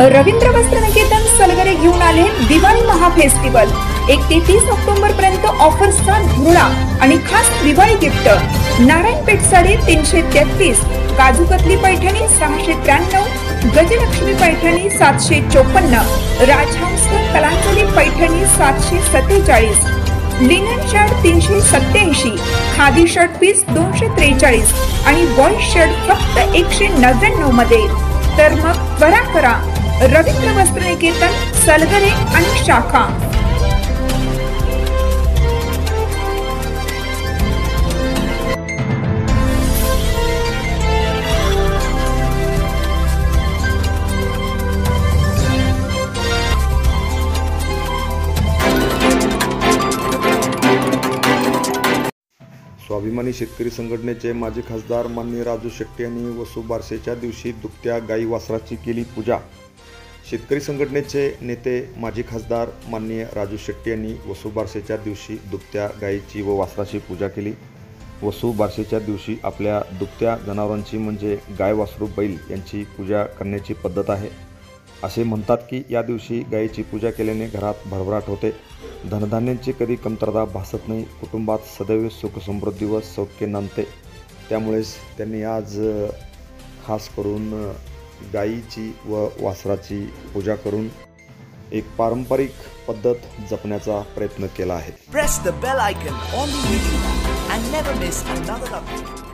रवींद्र वस्त्रनिकेतन सलगरे घेऊन आले दिवाळी महाफेस्टिवल। 1 ते 30 ऑक्टोबर पर्यंत ऑफर्सचा धुरळा आणि खास Diwali gift. Narayan Peth sari 333, Kaju Katli Paithani 693, Gajalakshmi Paithani 754, Rajhans Kalanjali Paithani 747, linen shirt 387, khadi shirt piece 243 आणि बॉय शर्ट फक्त 199 मध्ये। तर मग त्वरा करा, रवींद्र वस्त्रनिकेतन सलगरे आणि शाखा। स्वाभिमानी शेतकरी संघटनेचे माजी खासदार माननीय राजू शेट्टी यांनी वसुबारसेच्या दिवशी दुभत्या गाई वासराची केली पूजा। शेतकरी संघटनेचे नेते माजी खासदार माननीय राजू शेट्टी यांनी वसुबारसेच्या दिवशी दुभत्या गायीची व वासराची पूजा केली। वसुबारसेच्या दिवशी आपल्या दुभत्या जनावरांची म्हणजे गाय, वासरू, बैल यांची पूजा करण्याची पद्धत आहे। असे म्हणतात की या दिवशी गायीची पूजा केल्याने घरात भरभराट होते, धनधान्यांची कधी कमतरता भासत नाही, कुटुंबात सदैव सुख समृद्धी व सौख्य नांदते। त्यामुळेच त्यांनी आज खास करून गायीची व वासराची पूजा करून एक पारंपरिक पद्धत जपण्याचा प्रयत्न केला आहे। Press the bell icon on the video and never miss another update.